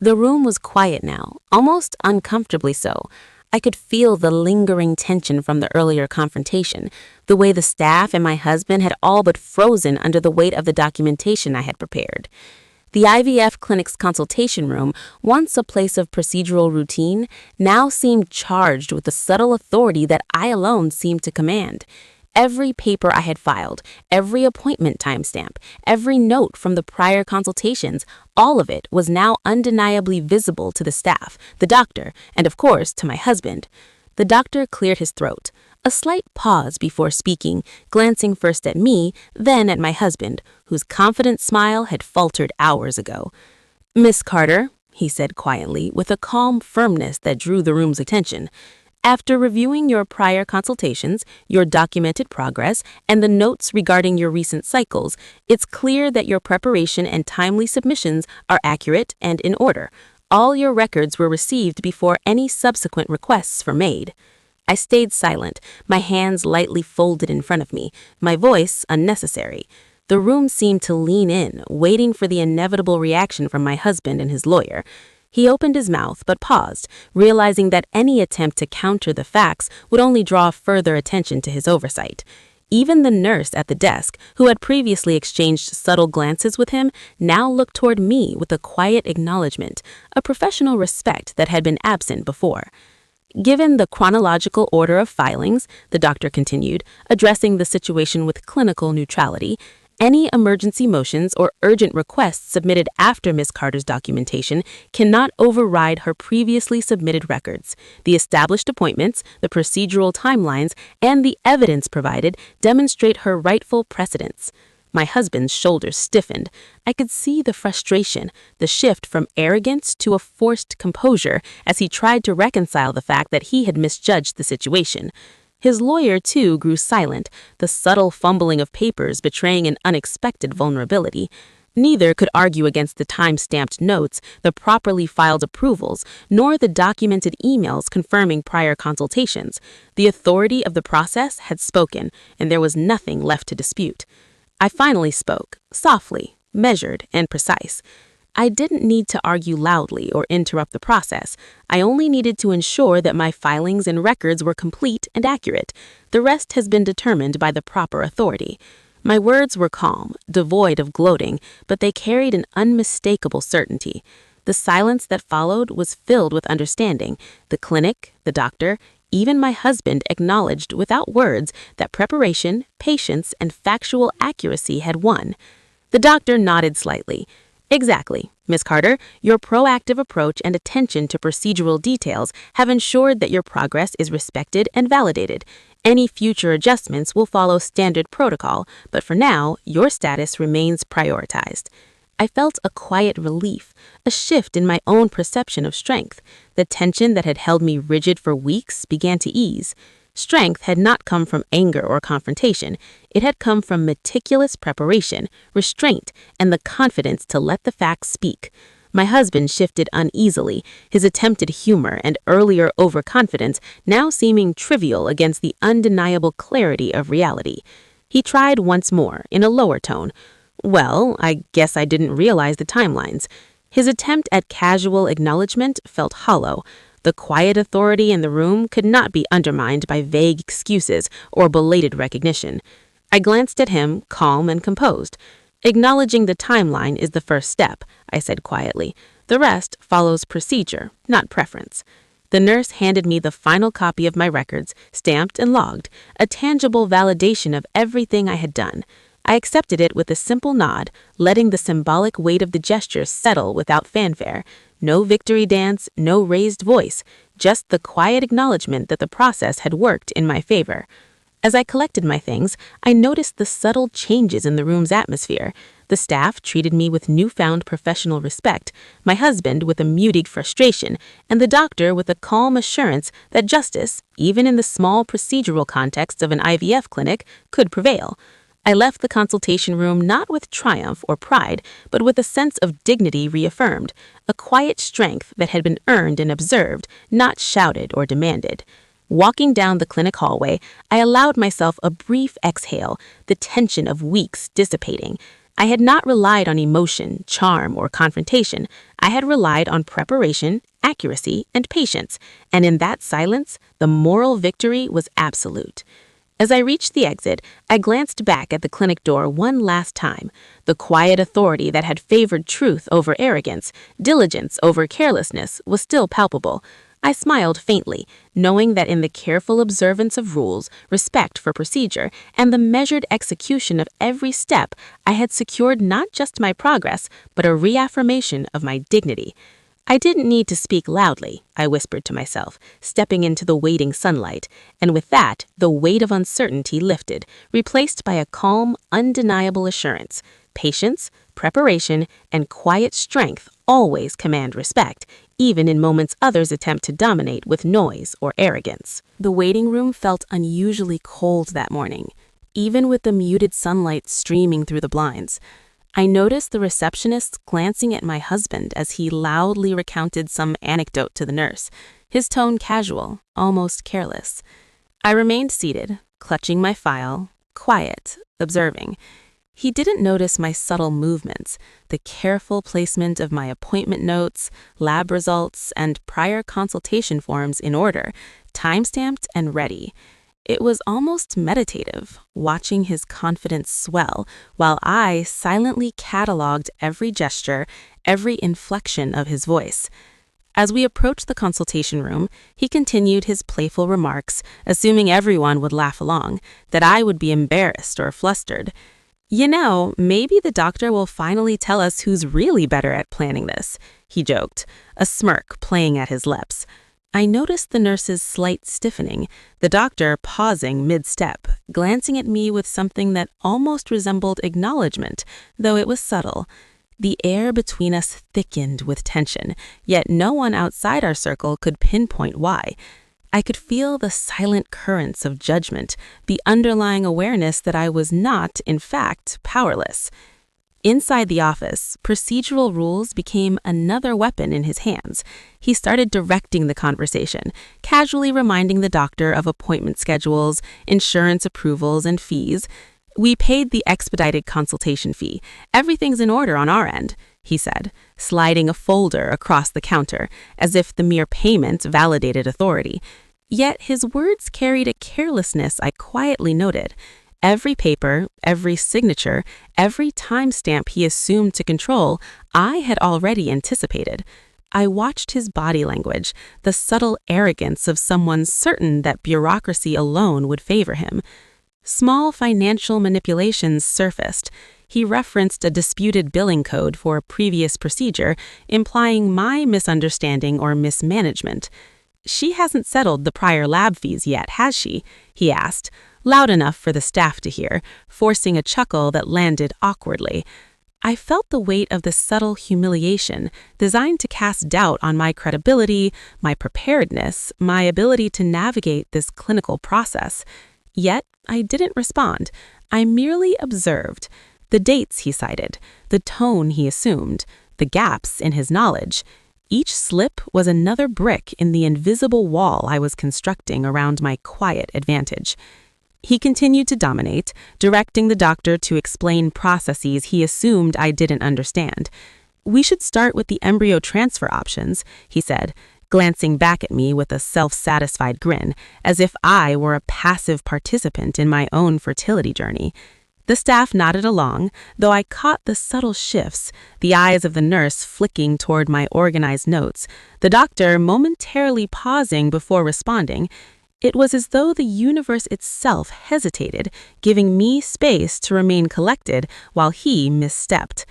The room was quiet now, almost uncomfortably so. I could feel the lingering tension from the earlier confrontation, the way the staff and my husband had all but frozen under the weight of the documentation I had prepared. The IVF clinic's consultation room, once a place of procedural routine, now seemed charged with the subtle authority that I alone seemed to command. Every paper I had filed, every appointment timestamp, every note from the prior consultations, all of it was now undeniably visible to the staff, the doctor, and of course to my husband. The doctor cleared his throat. A slight pause before speaking, glancing first at me, then at my husband, whose confident smile had faltered hours ago. "Miss Carter," he said quietly, with a calm firmness that drew the room's attention, "after reviewing your prior consultations, your documented progress, and the notes regarding your recent cycles, it's clear that your preparation and timely submissions are accurate and in order. All your records were received before any subsequent requests were made." I stayed silent, my hands lightly folded in front of me, my voice unnecessary. The room seemed to lean in, waiting for the inevitable reaction from my husband and his lawyer. He opened his mouth but paused, realizing that any attempt to counter the facts would only draw further attention to his oversight. Even the nurse at the desk, who had previously exchanged subtle glances with him, now looked toward me with a quiet acknowledgement, a professional respect that had been absent before. "Given the chronological order of filings," the doctor continued, addressing the situation with clinical neutrality, "any emergency motions or urgent requests submitted after Ms. Carter's documentation cannot override her previously submitted records. The established appointments, the procedural timelines, and the evidence provided demonstrate her rightful precedence." My husband's shoulders stiffened. I could see the frustration, the shift from arrogance to a forced composure as he tried to reconcile the fact that he had misjudged the situation. His lawyer, too, grew silent, the subtle fumbling of papers betraying an unexpected vulnerability. Neither could argue against the time-stamped notes, the properly filed approvals, nor the documented emails confirming prior consultations. The authority of the process had spoken, and there was nothing left to dispute. I finally spoke, softly, measured, and precise. I didn't need to argue loudly or interrupt the process. I only needed to ensure that my filings and records were complete and accurate. The rest has been determined by the proper authority. My words were calm, devoid of gloating, but they carried an unmistakable certainty. The silence that followed was filled with understanding. The clinic, the doctor, even my husband acknowledged without words that preparation, patience, and factual accuracy had won. The doctor nodded slightly. "Exactly, Miss Carter, your proactive approach and attention to procedural details have ensured that your progress is respected and validated. Any future adjustments will follow standard protocol, but for now, your status remains prioritized." I felt a quiet relief, a shift in my own perception of strength. The tension that had held me rigid for weeks began to ease. Strength had not come from anger or confrontation. It had come from meticulous preparation, restraint, and the confidence to let the facts speak. My husband shifted uneasily, his attempted humor and earlier overconfidence now seeming trivial against the undeniable clarity of reality. He tried once more, in a lower tone. "Well, I guess I didn't realize the timelines." His attempt at casual acknowledgement felt hollow. The quiet authority in the room could not be undermined by vague excuses or belated recognition. I glanced at him, calm and composed. "Acknowledging the timeline is the first step," I said quietly. "The rest follows procedure, not preference." The nurse handed me the final copy of my records, stamped and logged, a tangible validation of everything I had done. I accepted it with a simple nod, letting the symbolic weight of the gesture settle without fanfare. No victory dance, no raised voice, just the quiet acknowledgement that the process had worked in my favor. As I collected my things, I noticed the subtle changes in the room's atmosphere. The staff treated me with newfound professional respect, my husband with a muted frustration, and the doctor with a calm assurance that justice, even in the small procedural context of an IVF clinic, could prevail. I left the consultation room not with triumph or pride, but with a sense of dignity reaffirmed, a quiet strength that had been earned and observed, not shouted or demanded. Walking down the clinic hallway, I allowed myself a brief exhale, the tension of weeks dissipating. I had not relied on emotion, charm, or confrontation. I had relied on preparation, accuracy, and patience, and in that silence, the moral victory was absolute. As I reached the exit, I glanced back at the clinic door one last time. The quiet authority that had favored truth over arrogance, diligence over carelessness, was still palpable. I smiled faintly, knowing that in the careful observance of rules, respect for procedure, and the measured execution of every step, I had secured not just my progress, but a reaffirmation of my dignity. I didn't need to speak loudly, I whispered to myself, stepping into the waiting sunlight, and with that, the weight of uncertainty lifted, replaced by a calm, undeniable assurance. Patience, preparation, and quiet strength always command respect, even in moments others attempt to dominate with noise or arrogance. The waiting room felt unusually cold that morning, even with the muted sunlight streaming through the blinds. I noticed the receptionist glancing at my husband as he loudly recounted some anecdote to the nurse, his tone casual, almost careless. I remained seated, clutching my file, quiet, observing. He didn't notice my subtle movements, the careful placement of my appointment notes, lab results, and prior consultation forms in order, time-stamped and ready. It was almost meditative, watching his confidence swell, while I silently cataloged every gesture, every inflection of his voice. As we approached the consultation room, he continued his playful remarks, assuming everyone would laugh along, that I would be embarrassed or flustered. Maybe the doctor will finally tell us who's really better at planning this, he joked, a smirk playing at his lips. I noticed the nurse's slight stiffening, the doctor pausing mid-step, glancing at me with something that almost resembled acknowledgement, though it was subtle. The air between us thickened with tension, yet no one outside our circle could pinpoint why. I could feel the silent currents of judgment, the underlying awareness that I was not, in fact, powerless. Inside the office, procedural rules became another weapon in his hands. He started directing the conversation, casually reminding the doctor of appointment schedules, insurance approvals, and fees. We paid the expedited consultation fee. Everything's in order on our end, he said, sliding a folder across the counter, as if the mere payment validated authority. Yet his words carried a carelessness I quietly noted. Every paper, every signature, every timestamp he assumed to control, I had already anticipated. I watched his body language, the subtle arrogance of someone certain that bureaucracy alone would favor him. Small financial manipulations surfaced. He referenced a disputed billing code for a previous procedure, implying my misunderstanding or mismanagement. "She hasn't settled the prior lab fees yet, has she?" he asked, loud enough for the staff to hear, forcing a chuckle that landed awkwardly. I felt the weight of the subtle humiliation, designed to cast doubt on my credibility, my preparedness, my ability to navigate this clinical process. Yet, I didn't respond. I merely observed. The dates he cited, the tone he assumed, the gaps in his knowledge. Each slip was another brick in the invisible wall I was constructing around my quiet advantage. He continued to dominate, directing the doctor to explain processes he assumed I didn't understand. "We should start with the embryo transfer options," he said, glancing back at me with a self-satisfied grin, as if I were a passive participant in my own fertility journey. The staff nodded along, though I caught the subtle shifts, the eyes of the nurse flicking toward my organized notes, the doctor momentarily pausing before responding. It was as though the universe itself hesitated, giving me space to remain collected while he misstepped.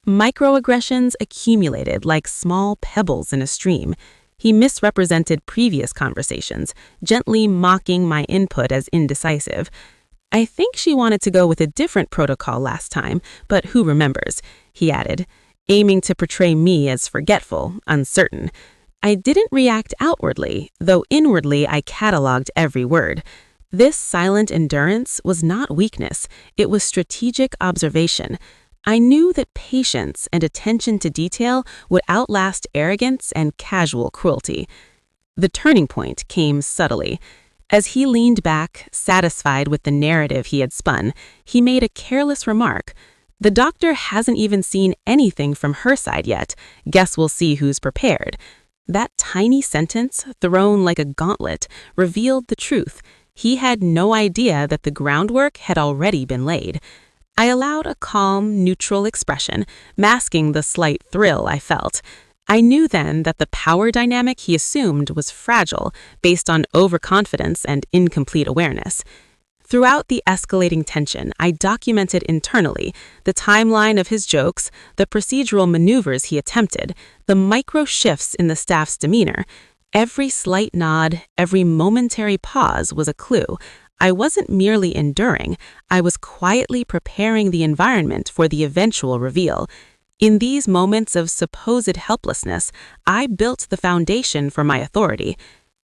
Microaggressions accumulated like small pebbles in a stream. He misrepresented previous conversations, gently mocking my input as indecisive. "I think she wanted to go with a different protocol last time, but who remembers?" he added, aiming to portray me as forgetful, uncertain. I didn't react outwardly, though inwardly I cataloged every word. This silent endurance was not weakness, it was strategic observation. I knew that patience and attention to detail would outlast arrogance and casual cruelty. The turning point came subtly. As he leaned back, satisfied with the narrative he had spun, he made a careless remark. The doctor hasn't even seen anything from her side yet. Guess we'll see who's prepared. That tiny sentence, thrown like a gauntlet, revealed the truth. He had no idea that the groundwork had already been laid. I allowed a calm, neutral expression, masking the slight thrill I felt. I knew then that the power dynamic he assumed was fragile, based on overconfidence and incomplete awareness. Throughout the escalating tension, I documented internally the timeline of his jokes, the procedural maneuvers he attempted, the micro shifts in the staff's demeanor. Every slight nod, every momentary pause was a clue. I wasn't merely enduring, I was quietly preparing the environment for the eventual reveal. In these moments of supposed helplessness, I built the foundation for my authority.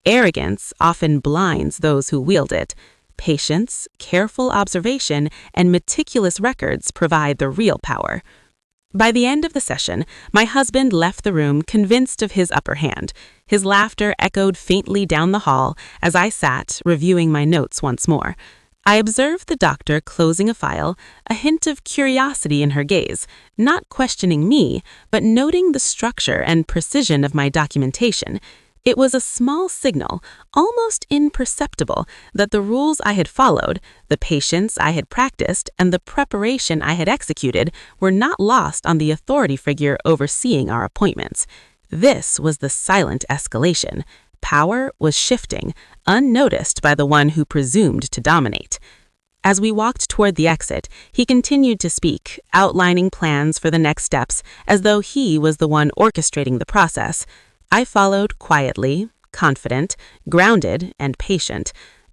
Arrogance often blinds those who wield it. Patience, careful observation, and meticulous records provide the real power. By the end of the session, my husband left the room convinced of his upper hand. His laughter echoed faintly down the hall as I sat, reviewing my notes once more. I observed the doctor closing a file, a hint of curiosity in her gaze, not questioning me, but noting the structure and precision of my documentation. It was a small signal, almost imperceptible, that the rules I had followed, the patience I had practiced, and the preparation I had executed were not lost on the authority figure overseeing our appointments. This was the silent escalation. Power was shifting, unnoticed by the one who presumed to dominate. As we walked toward the exit, he continued to speak, outlining plans for the next steps, as though he was the one orchestrating the process. I followed quietly, confident, grounded, and patient.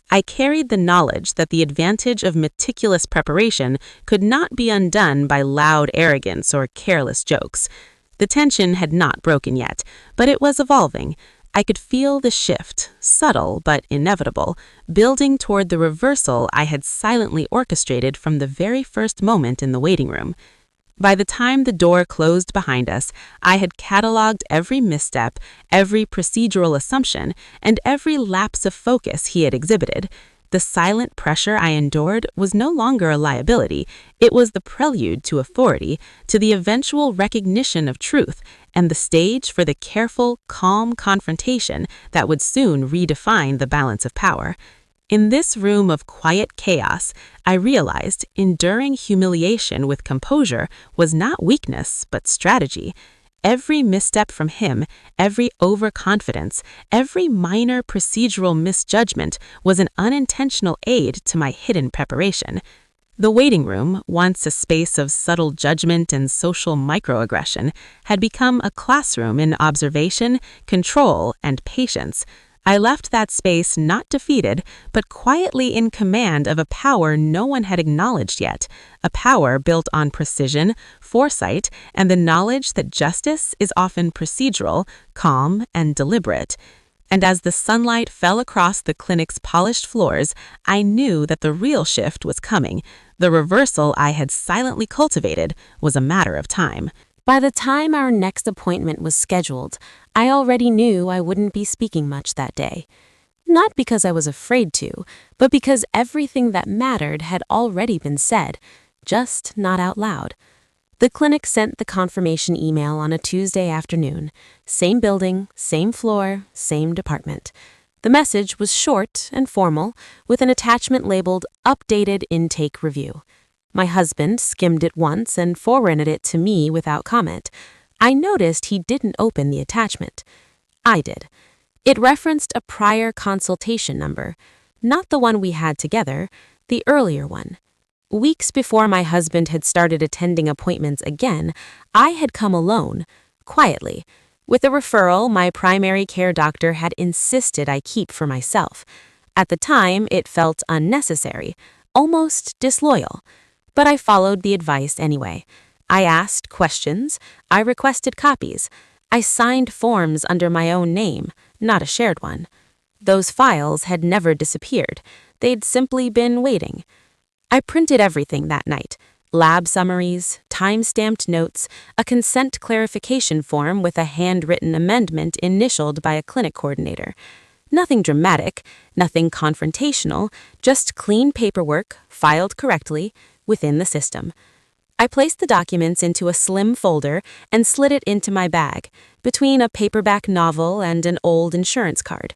I carried the knowledge that the advantage of meticulous preparation could not be undone by loud arrogance or careless jokes. The tension had not broken yet, but it was evolving. I could feel the shift, subtle but inevitable, building toward the reversal I had silently orchestrated from the very first moment in the waiting room. By the time the door closed behind us, I had cataloged every misstep, every procedural assumption, and every lapse of focus he had exhibited. The silent pressure I endured was no longer a liability. It was the prelude to authority, to the eventual recognition of truth, and the stage for the careful, calm confrontation that would soon redefine the balance of power. In this room of quiet chaos, I realized enduring humiliation with composure was not weakness, but strategy. Every misstep from him, every overconfidence, every minor procedural misjudgment was an unintentional aid to my hidden preparation. The waiting room, once a space of subtle judgment and social microaggression, had become a classroom in observation, control, and patience. I left that space not defeated, but quietly in command of a power no one had acknowledged yet, a power built on precision, foresight, and the knowledge that justice is often procedural, calm, and deliberate. And as the sunlight fell across the clinic's polished floors, I knew that the real shift was coming. The reversal I had silently cultivated was a matter of time. By the time our next appointment was scheduled, I already knew I wouldn't be speaking much that day. Not because I was afraid to, but because everything that mattered had already been said, just not out loud. The clinic sent the confirmation email on a Tuesday afternoon. Same building, same floor, same department. The message was short and formal, with an attachment labeled Updated Intake Review. My husband skimmed it once and forwarded it to me without comment. I noticed he didn't open the attachment. I did. It referenced a prior consultation number, not the one we had together, the earlier one. Weeks before my husband had started attending appointments again, I had come alone, quietly, with a referral my primary care doctor had insisted I keep for myself. At the time, it felt unnecessary, almost disloyal. But I followed the advice anyway. I asked questions, I requested copies, I signed forms under my own name, not a shared one. Those files had never disappeared, they'd simply been waiting. I printed everything that night: lab summaries, time-stamped notes, a consent clarification form with a handwritten amendment initialed by a clinic coordinator. Nothing dramatic, nothing confrontational, just clean paperwork, filed correctly, within the system. I placed the documents into a slim folder and slid it into my bag, between a paperback novel and an old insurance card.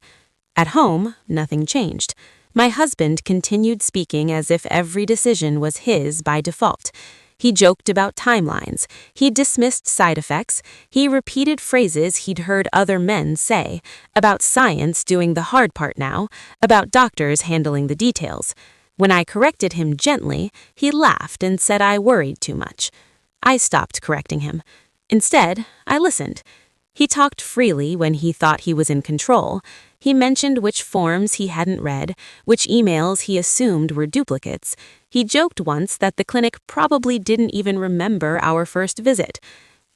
At home, nothing changed. My husband continued speaking as if every decision was his by default. He joked about timelines. He dismissed side effects. He repeated phrases he'd heard other men say, about science doing the hard part now, about doctors handling the details. When I corrected him gently, he laughed and said I worried too much. I stopped correcting him. Instead, I listened. He talked freely when he thought he was in control. He mentioned which forms he hadn't read, which emails he assumed were duplicates. He joked once that the clinic probably didn't even remember our first visit.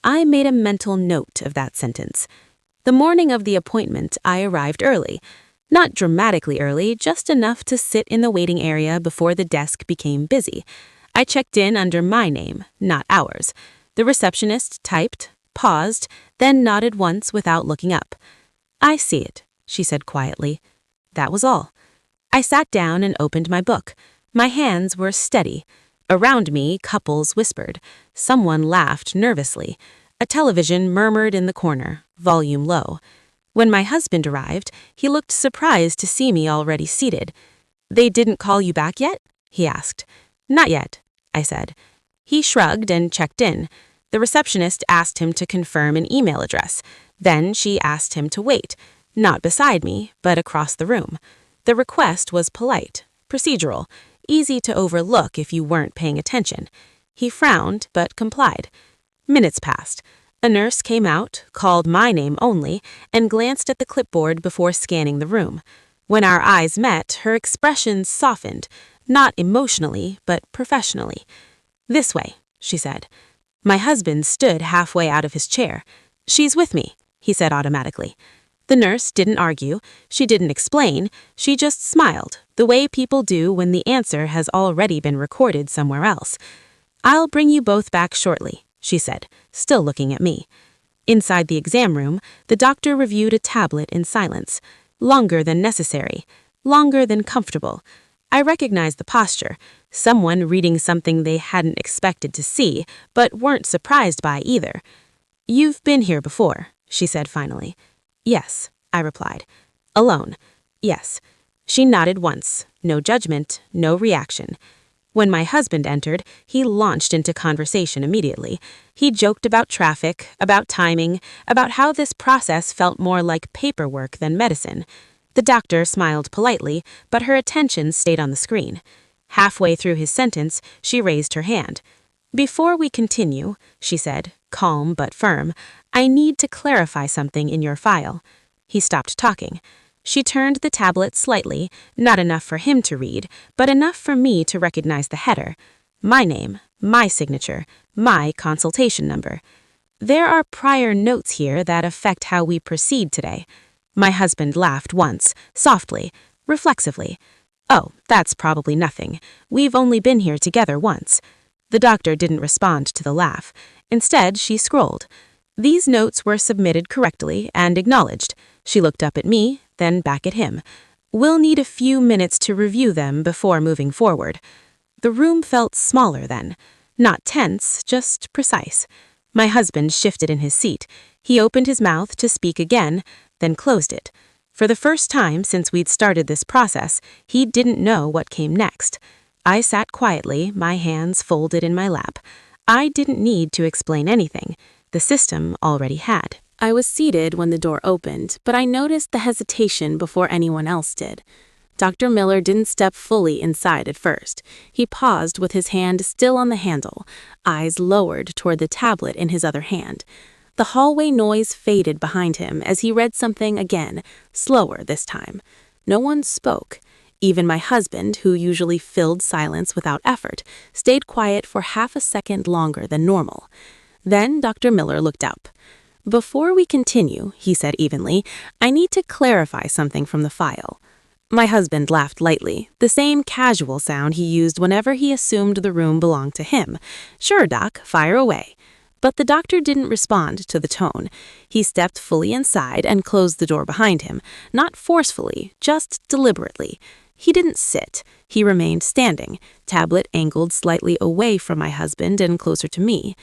I made a mental note of that sentence. The morning of the appointment, I arrived early. Not dramatically early, just enough to sit in the waiting area before the desk became busy. I checked in under my name, not ours. The receptionist typed, paused, then nodded once without looking up. "I see it," she said quietly. That was all. I sat down and opened my book. My hands were steady. Around me, couples whispered. Someone laughed nervously. A television murmured in the corner, volume low. When my husband arrived, he looked surprised to see me already seated. "They didn't call you back yet?" he asked. "Not yet," I said. He shrugged and checked in. The receptionist asked him to confirm an email address. Then she asked him to wait, not beside me, but across the room. The request was polite, procedural, easy to overlook if you weren't paying attention. He frowned, but complied. Minutes passed. A nurse came out, called my name only, and glanced at the clipboard before scanning the room. When our eyes met, her expression softened, not emotionally, but professionally. "This way," she said. My husband stood halfway out of his chair. "She's with me," he said automatically. The nurse didn't argue. She didn't explain. She just smiled, the way people do when the answer has already been recorded somewhere else. "I'll bring you both back shortly," she said, still looking at me. Inside the exam room, the doctor reviewed a tablet in silence. Longer than necessary. Longer than comfortable. I recognized the posture. Someone reading something they hadn't expected to see, but weren't surprised by either. "You've been here before," she said finally. "Yes," I replied. "Alone?" "Yes." She nodded once. No judgment, no reaction. When my husband entered, he launched into conversation immediately. He joked about traffic, about timing, about how this process felt more like paperwork than medicine. The doctor smiled politely, but her attention stayed on the screen. Halfway through his sentence, she raised her hand. "Before we continue," she said, calm but firm, "I need to clarify something in your file." He stopped talking. She turned the tablet slightly, not enough for him to read, but enough for me to recognize the header. My name, my signature, my consultation number. "There are prior notes here that affect how we proceed today." My husband laughed once, softly, reflexively. "Oh, that's probably nothing. We've only been here together once." The doctor didn't respond to the laugh. Instead, she scrolled. These notes were submitted correctly and acknowledged. She looked up at me, then back at him. "We'll need a few minutes to review them before moving forward." The room felt smaller then. Not tense, just precise. My husband shifted in his seat. He opened his mouth to speak again, then closed it. For the first time since we'd started this process, he didn't know what came next. I sat quietly, my hands folded in my lap. I didn't need to explain anything. The system already had. I was seated when the door opened, but I noticed the hesitation before anyone else did. Dr. Miller didn't step fully inside at first. He paused with his hand still on the handle, eyes lowered toward the tablet in his other hand. The hallway noise faded behind him as he read something again, slower this time. No one spoke. Even my husband, who usually filled silence without effort, stayed quiet for half a second longer than normal. Then Dr. Miller looked up. "Before we continue," he said evenly, "I need to clarify something from the file." My husband laughed lightly, the same casual sound he used whenever he assumed the room belonged to him. "Sure, Doc, fire away." But the doctor didn't respond to the tone. He stepped fully inside and closed the door behind him, not forcefully, just deliberately. He didn't sit. He remained standing, tablet angled slightly away from my husband and closer to me.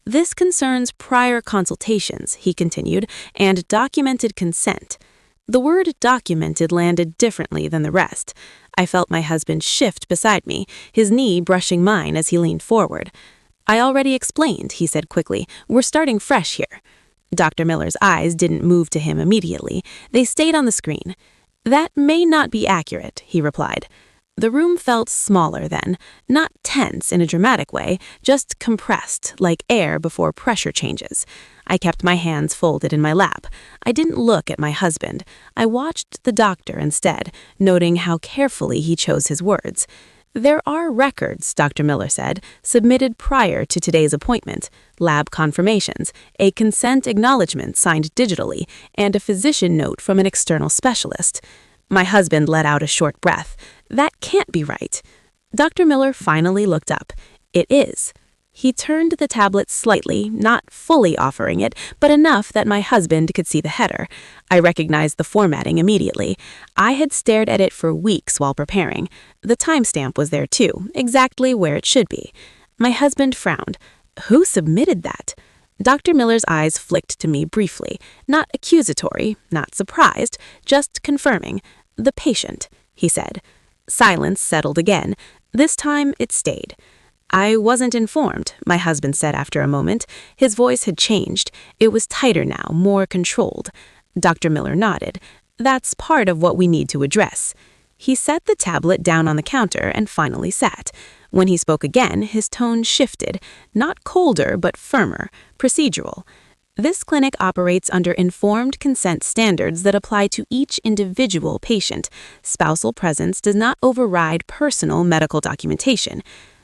This concerns prior consultations, he continued, and documented consent. The word documented landed differently than the rest. I felt my husband shift beside me, his knee brushing mine as he leaned forward. I already explained, he said quickly. We're starting fresh here. Dr. Miller's eyes didn't move to him immediately. They stayed on the screen. That may not be accurate, he replied. The room felt smaller then, not tense in a dramatic way, just compressed, like air before pressure changes. I kept my hands folded in my lap. I didn't look at my husband. I watched the doctor instead, noting how carefully he chose his words. There are records, Dr. Miller said, submitted prior to today's appointment, lab confirmations, a consent acknowledgement signed digitally, and a physician note from an external specialist. My husband let out a short breath. That can't be right. Dr. Miller finally looked up. It is. He turned the tablet slightly, not fully offering it, but enough that my husband could see the header. I recognized the formatting immediately. I had stared at it for weeks while preparing. The timestamp was there too, exactly where it should be. My husband frowned. Who submitted that? Dr. Miller's eyes flicked to me briefly, not accusatory, not surprised, just confirming. The patient, he said. Silence settled again. This time it stayed. I wasn't informed, my husband said after a moment. His voice had changed. It was tighter now, more controlled. Dr. Miller nodded. That's part of what we need to address. He set the tablet down on the counter and finally sat. When he spoke again, his tone shifted, not colder but firmer, procedural. This clinic operates under informed consent standards that apply to each individual patient. Spousal presence does not override personal medical documentation.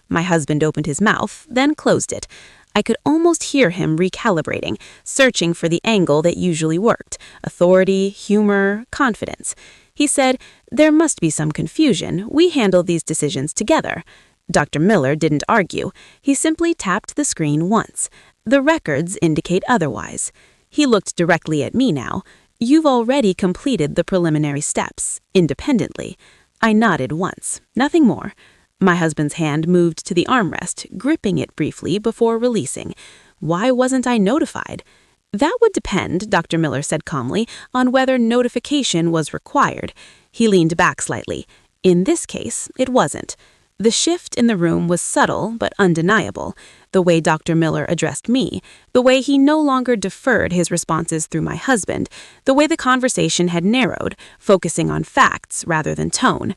My husband opened his mouth, then closed it. I could almost hear him recalibrating, searching for the angle that usually worked: authority, humor, confidence. He said, "There must be some confusion. We handle these decisions together." Dr. Miller didn't argue. He simply tapped the screen once. The records indicate otherwise. He looked directly at me now. You've already completed the preliminary steps, independently. I nodded once, nothing more. My husband's hand moved to the armrest, gripping it briefly before releasing. Why wasn't I notified? That would depend, Dr. Miller said calmly, on whether notification was required. He leaned back slightly. In this case, it wasn't. The shift in the room was subtle but undeniable. The way Dr. Miller addressed me, the way he no longer deferred his responses through my husband, the way the conversation had narrowed, focusing on facts rather than tone.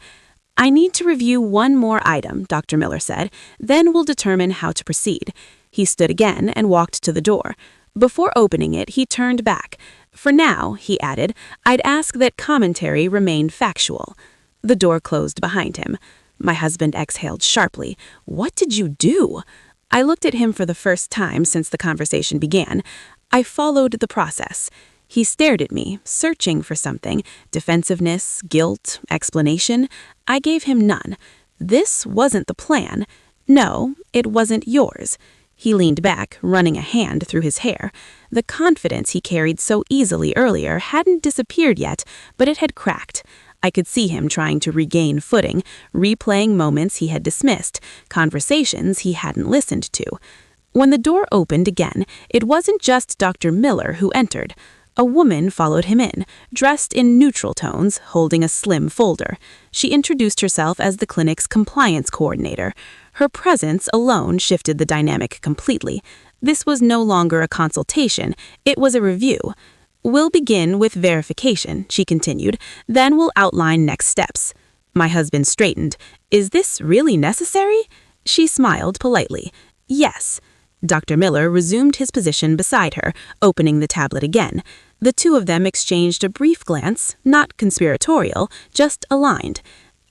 I need to review one more item, Dr. Miller said, then we'll determine how to proceed. He stood again and walked to the door. Before opening it, he turned back. For now, he added, I'd ask that commentary remain factual. The door closed behind him. My husband exhaled sharply. What did you do? I looked at him for the first time since the conversation began. I followed the process. He stared at me, searching for something, defensiveness, guilt, explanation. I gave him none. This wasn't the plan. No, it wasn't yours. He leaned back, running a hand through his hair. The confidence he carried so easily earlier hadn't disappeared yet, but it had cracked. I could see him trying to regain footing, replaying moments he had dismissed, conversations he hadn't listened to. When the door opened again, it wasn't just Dr. Miller who entered. A woman followed him in, dressed in neutral tones, holding a slim folder. She introduced herself as the clinic's compliance coordinator. Her presence alone shifted the dynamic completely. This was no longer a consultation, it was a review. We'll begin with verification, she continued, then we'll outline next steps. My husband straightened. Is this really necessary? She smiled politely. Yes. Dr. Miller resumed his position beside her, opening the tablet again. The two of them exchanged a brief glance, not conspiratorial, just aligned.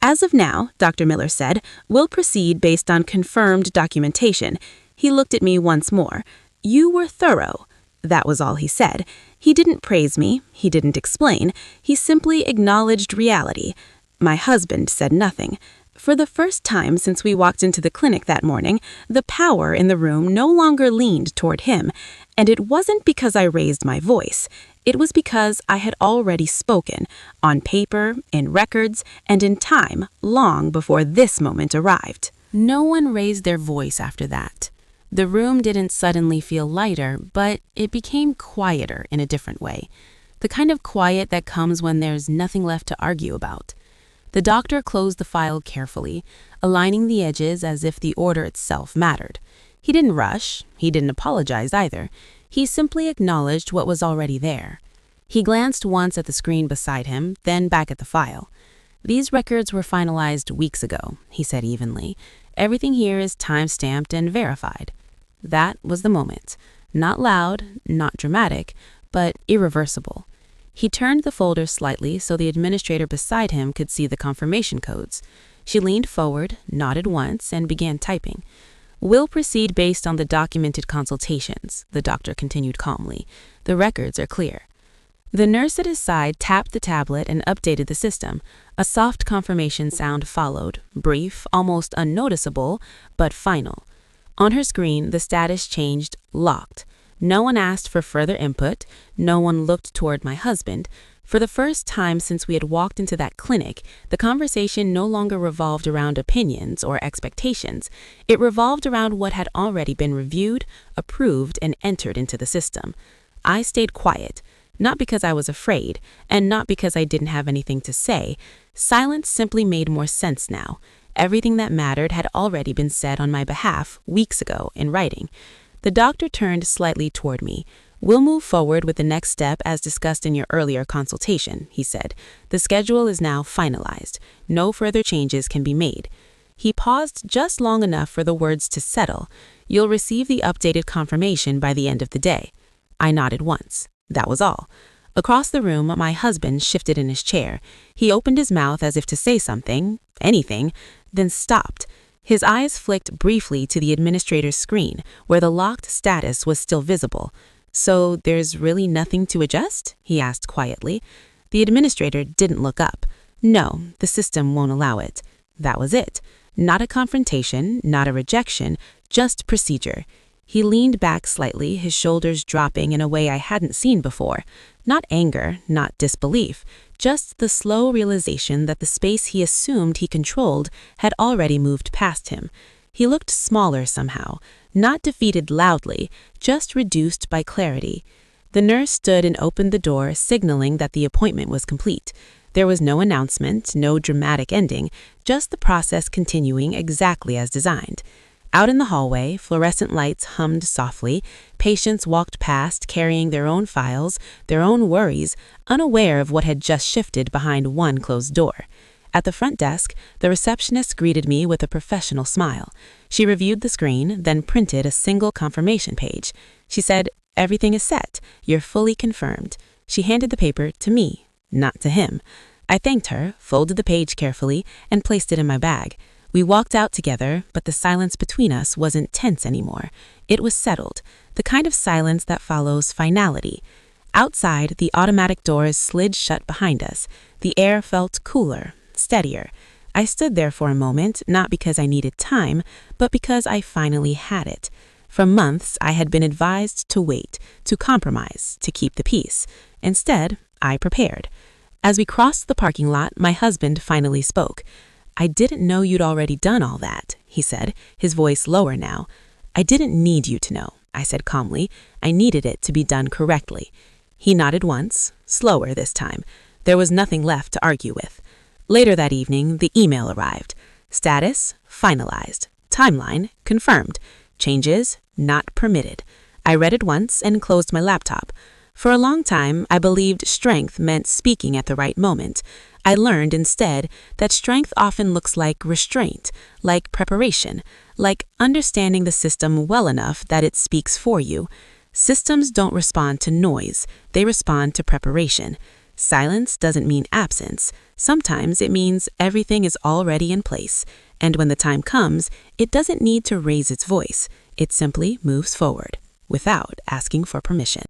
As of now, Dr. Miller said, we'll proceed based on confirmed documentation. He looked at me once more. You were thorough. That was all he said. He didn't praise me. He didn't explain. He simply acknowledged reality. My husband said nothing. For the first time since we walked into the clinic that morning, the power in the room no longer leaned toward him. And it wasn't because I raised my voice. It was because I had already spoken, on paper, in records, and in time, long before this moment arrived. No one raised their voice after that. The room didn't suddenly feel lighter, but it became quieter in a different way. The kind of quiet that comes when there's nothing left to argue about. The doctor closed the file carefully, aligning the edges as if the order itself mattered. He didn't rush, he didn't apologize either. He simply acknowledged what was already there. He glanced once at the screen beside him, then back at the file. "These records were finalized weeks ago," he said evenly. "Everything here is time-stamped and verified." That was the moment. Not loud, not dramatic, but irreversible. He turned the folder slightly so the administrator beside him could see the confirmation codes. She leaned forward, nodded once, and began typing. "We'll proceed based on the documented consultations," the doctor continued calmly. "The records are clear." The nurse at his side tapped the tablet and updated the system. A soft confirmation sound followed, brief, almost unnoticeable, but final. On her screen, the status changed locked. No one asked for further input. No one looked toward my husband. For the first time since we had walked into that clinic, the conversation no longer revolved around opinions or expectations. It revolved around what had already been reviewed, approved, and entered into the system. I stayed quiet, not because I was afraid, and not because I didn't have anything to say. Silence simply made more sense now. Everything that mattered had already been said on my behalf weeks ago in writing. The doctor turned slightly toward me. "We'll move forward with the next step as discussed in your earlier consultation," he said. "The schedule is now finalized. No further changes can be made." He paused just long enough for the words to settle. "You'll receive the updated confirmation by the end of the day." I nodded once. That was all. Across the room, my husband shifted in his chair. He opened his mouth as if to say something, anything, then stopped. His eyes flicked briefly to the administrator's screen, where the locked status was still visible. "So there's really nothing to adjust?" he asked quietly. The administrator didn't look up. "No, the system won't allow it." That was it. Not a confrontation, not a rejection, just procedure. He leaned back slightly, his shoulders dropping in a way I hadn't seen before. Not anger, not disbelief, just the slow realization that the space he assumed he controlled had already moved past him. He looked smaller somehow, not defeated loudly, just reduced by clarity. The nurse stood and opened the door, signaling that the appointment was complete. There was no announcement, no dramatic ending, just the process continuing exactly as designed. Out in the hallway, fluorescent lights hummed softly. Patients walked past, carrying their own files, their own worries, unaware of what had just shifted behind one closed door. At the front desk, the receptionist greeted me with a professional smile. She reviewed the screen, then printed a single confirmation page. She said, "Everything is set. You're fully confirmed." She handed the paper to me, not to him. I thanked her, folded the page carefully, and placed it in my bag. We walked out together, but the silence between us wasn't tense anymore. It was settled, the kind of silence that follows finality. Outside, the automatic doors slid shut behind us. The air felt cooler, steadier. I stood there for a moment, not because I needed time, but because I finally had it. For months, I had been advised to wait, to compromise, to keep the peace. Instead, I prepared. As we crossed the parking lot, my husband finally spoke. "I didn't know you'd already done all that," he said, his voice lower now. "I didn't need you to know," I said calmly. "I needed it to be done correctly." He nodded once, slower this time. There was nothing left to argue with. Later that evening, the email arrived. Status, finalized. Timeline, confirmed. Changes, not permitted. I read it once and closed my laptop. For a long time, I believed strength meant speaking at the right moment. I learned instead that strength often looks like restraint, like preparation, like understanding the system well enough that it speaks for you. Systems don't respond to noise, they respond to preparation. Silence doesn't mean absence. Sometimes it means everything is already in place, and when the time comes, it doesn't need to raise its voice. It simply moves forward, without asking for permission.